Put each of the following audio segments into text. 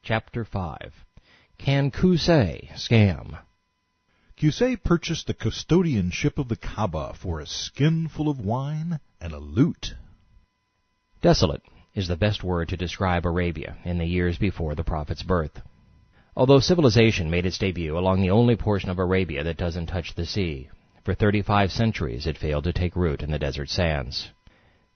Chapter 5. Can Qusayy scam? Qusayy purchased the custodianship of the Kaaba for a skin full of wine and a lute. Desolate is the best word to describe Arabia in the years before the Prophet's birth. Although civilization made its debut along the only portion of Arabia that doesn't touch the sea, for 35 centuries it failed to take root in the desert sands.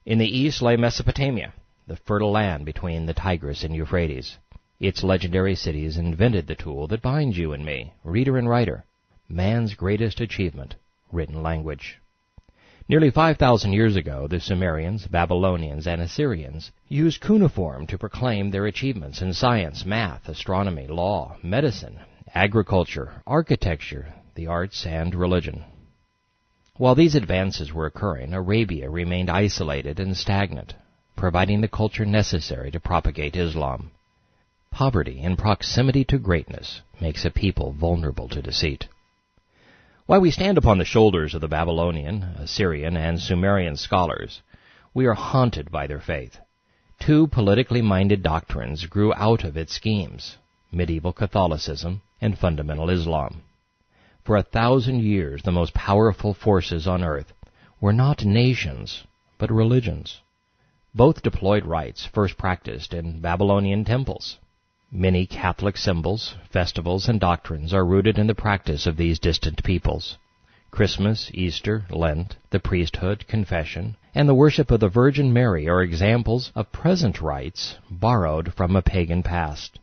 In the east lay Mesopotamia, the fertile land between the Tigris and Euphrates. Its legendary cities invented the tool that binds you and me, reader and writer, man's greatest achievement, written language. Nearly 5,000 years ago, the Sumerians, Babylonians, and Assyrians used cuneiform to proclaim their achievements in science, math, astronomy, law, medicine, agriculture, architecture, the arts, and religion. While these advances were occurring, Arabia remained isolated and stagnant, providing the culture necessary to propagate Islam. Poverty in proximity to greatness makes a people vulnerable to deceit. While we stand upon the shoulders of the Babylonian, Assyrian, and Sumerian scholars, we are haunted by their faith. Two politically minded doctrines grew out of its schemes: medieval Catholicism and fundamental Islam. For 1,000 years, the most powerful forces on earth were not nations, but religions. Both deployed rites first practiced in Babylonian temples. Many Catholic symbols, festivals, and doctrines are rooted in the practice of these distant peoples. Christmas, Easter, Lent, the priesthood, confession, and the worship of the Virgin Mary are examples of present rites borrowed from a pagan past.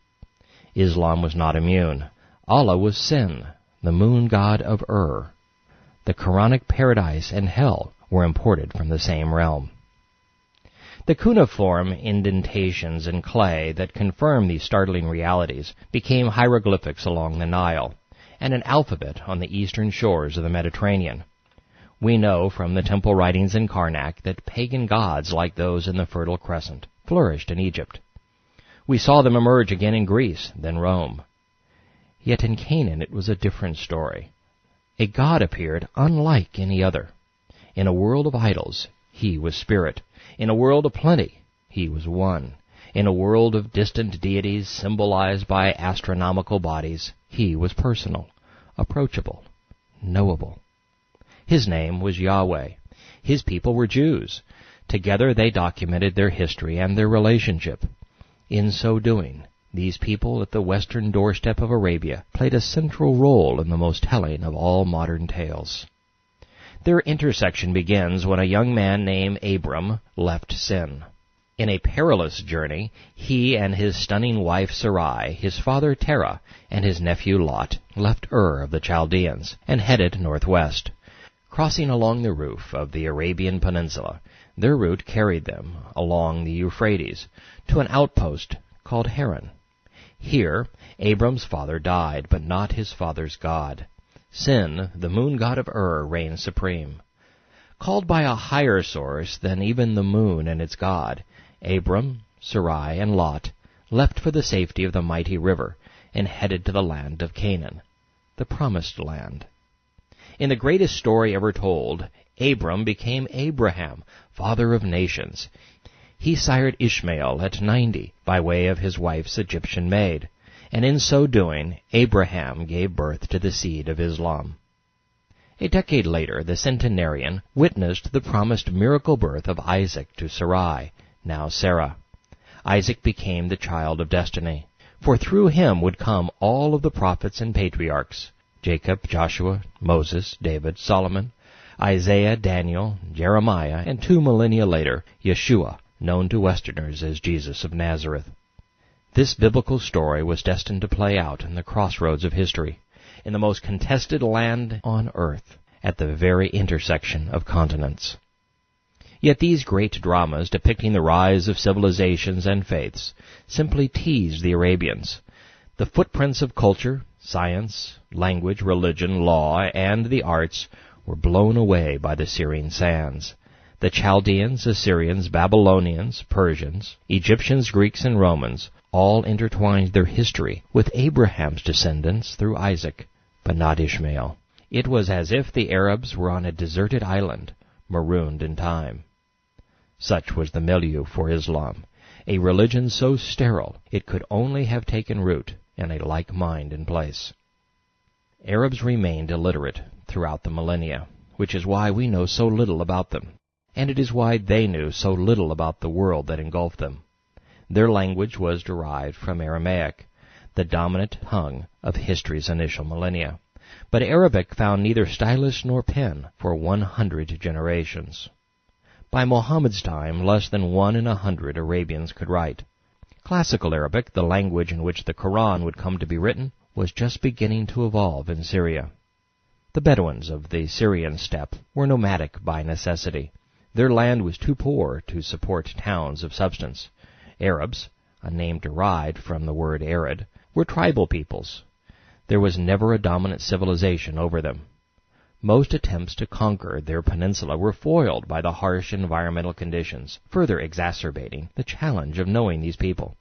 Islam was not immune. Allah was sin, the moon god of The Quranic paradise and hell were imported from the same realm. The cuneiform indentations in clay that confirm these startling realities became hieroglyphics along the Nile, and an alphabet on the eastern shores of the Mediterranean. We know from the temple writings in Karnak that pagan gods like those in the Fertile Crescent flourished in Egypt. We saw them emerge again in Greece, then Rome. Yet in Canaan it was a different story. A god appeared unlike any other. In a world of idols, he was spirit. In a world of plenty, he was one. In a world of distant deities symbolized by astronomical bodies, he was personal, approachable, knowable. His name was Yahweh. His people were Jews. Together they documented their history and their relationship. In so doing, these people at the western doorstep of Arabia played a central role in the most telling of all modern tales. Their intersection begins when a young man named Abram left sin. In a perilous journey, he and his stunning wife Sarai, his father Terah, and his nephew Lot left Ur of the Chaldeans and headed northwest. Crossing along the roof of the Arabian Peninsula, their route carried them along the Euphrates to an outpost called Haran. Here, Abram's father died, but not his father's God. Sin, the moon god of reigned supreme. Called by a higher source than even the moon and its god, Abram, Sarai, and Lot left for the safety of the mighty river and headed to the land of Canaan, the promised land. In the greatest story ever told, Abram became Abraham, father of nations. He sired Ishmael at 90 by way of his wife's Egyptian maid, and in so doing, Abraham gave birth to the seed of Islam. A decade later, the centenarian witnessed the promised miracle birth of Isaac to Sarai, now Sarah. Isaac became the child of destiny, for through him would come all of the prophets and patriarchs: Jacob, Joshua, Moses, David, Solomon, Isaiah, Daniel, Jeremiah, and 2 millennia later, Yeshua, known to Westerners as Jesus of Nazareth. This biblical story was destined to play out in the crossroads of history, in the most contested land on earth, at the very intersection of continents. Yet these great dramas depicting the rise of civilizations and faiths simply teased the Arabians. The footprints of culture, science, language, religion, law, and the arts were blown away by the searing sands. The Chaldeans, Assyrians, Babylonians, Persians, Egyptians, Greeks, and Romans all intertwined their history with Abraham's descendants through Isaac, but not Ishmael. It was as if the Arabs were on a deserted island, marooned in time. Such was the milieu for Islam, a religion so sterile it could only have taken root in a like mind in place. Arabs remained illiterate throughout the millennia, which is why we know so little about them, and it is why they knew so little about the world that engulfed them. Their language was derived from Aramaic, the dominant tongue of history's initial millennia, but Arabic found neither stylus nor pen for 100 generations. By Muhammad's time, less than 1 in 100 Arabians could write. Classical Arabic, the language in which the Quran would come to be written, was just beginning to evolve in Syria. The Bedouins of the Syrian steppe were nomadic by necessity. Their land was too poor to support towns of substance. Arabs, a name derived from the word Arid, were tribal peoples. There was never a dominant civilization over them. Most attempts to conquer their peninsula were foiled by the harsh environmental conditions, further exacerbating the challenge of knowing these people.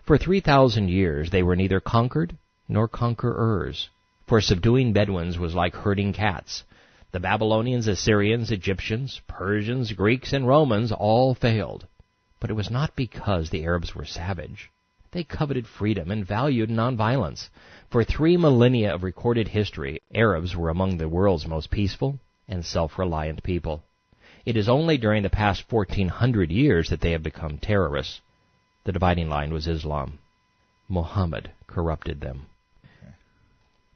For 3,000 years they were neither conquered nor conquerors, for subduing Bedouins was like herding cats. The Babylonians, Assyrians, Egyptians, Persians, Greeks, and Romans all failed. But it was not because the Arabs were savage. They coveted freedom and valued nonviolence. For 3 millennia of recorded history, Arabs were among the world's most peaceful and self-reliant people. It is only during the past 1,400 years that they have become terrorists. The dividing line was Islam. Muhammad corrupted them.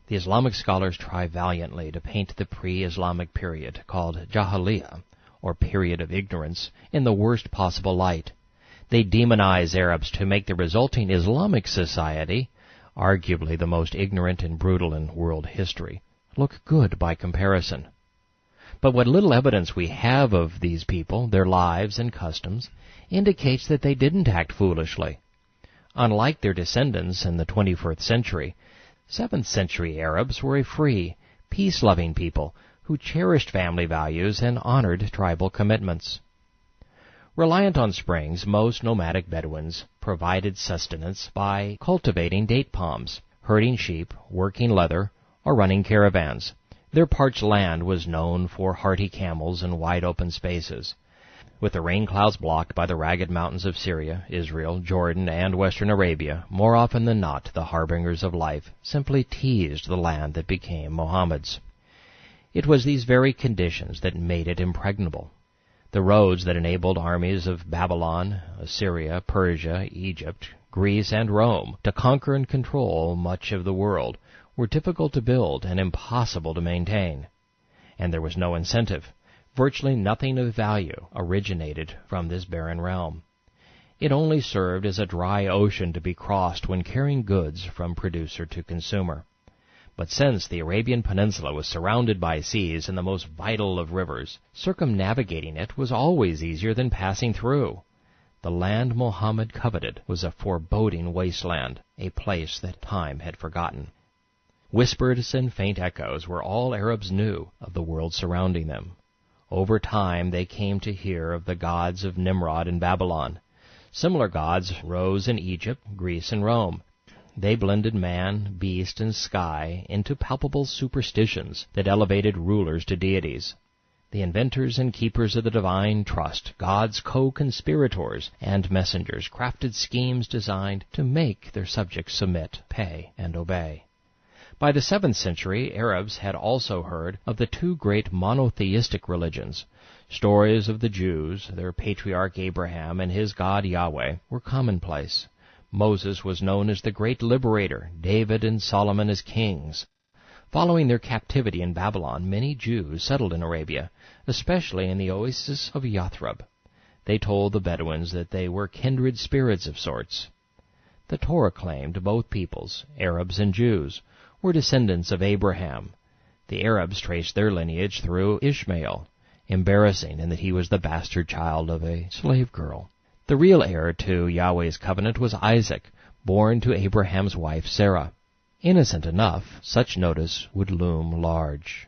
The Islamic scholars try valiantly to paint the pre-Islamic period, called Jahiliyyah, or period of ignorance, in the worst possible light. They demonize Arabs to make the resulting Islamic society, arguably the most ignorant and brutal in world history, look good by comparison. But what little evidence we have of these people, their lives and customs, indicates that they didn't act foolishly. Unlike their descendants in the 21st century, 7th century Arabs were a free, peace-loving people who cherished family values and honored tribal commitments. Reliant on springs, most nomadic Bedouins provided sustenance by cultivating date palms, herding sheep, working leather, or running caravans. Their parched land was known for hardy camels and wide open spaces. With the rain clouds blocked by the ragged mountains of Syria, Israel, Jordan, and western Arabia, more often than not the harbingers of life simply teased the land that became Muhammad's. It was these very conditions that made it impregnable. The roads that enabled armies of Babylon, Assyria, Persia, Egypt, Greece, and Rome to conquer and control much of the world were difficult to build and impossible to maintain. And there was no incentive. Virtually nothing of value originated from this barren realm. It only served as a dry ocean to be crossed when carrying goods from producer to consumer. But since the Arabian Peninsula was surrounded by seas and the most vital of rivers, circumnavigating it was always easier than passing through. The land Muhammad coveted was a foreboding wasteland, a place that time had forgotten. Whispers and faint echoes were all Arabs knew of the world surrounding them. Over time they came to hear of the gods of Nimrod in Babylon. Similar gods rose in Egypt, Greece, and Rome. They blended man, beast, and sky into palpable superstitions that elevated rulers to deities. The inventors and keepers of the divine trust, God's co-conspirators and messengers, crafted schemes designed to make their subjects submit, pay, and obey. By the 7th century, Arabs had also heard of the 2 great monotheistic religions. Stories of the Jews, their patriarch Abraham and his God Yahweh, were commonplace. Moses was known as the great liberator, David and Solomon as kings. Following their captivity in Babylon, many Jews settled in Arabia, especially in the oasis of Yathrib. They told the Bedouins that they were kindred spirits of sorts. The Torah claimed both peoples, Arabs and Jews, were descendants of Abraham. The Arabs traced their lineage through Ishmael, embarrassing in that he was the bastard child of a slave girl. The real heir to Yahweh's covenant was Isaac, born to Abraham's wife Sarah. Innocent enough, such notice would loom large.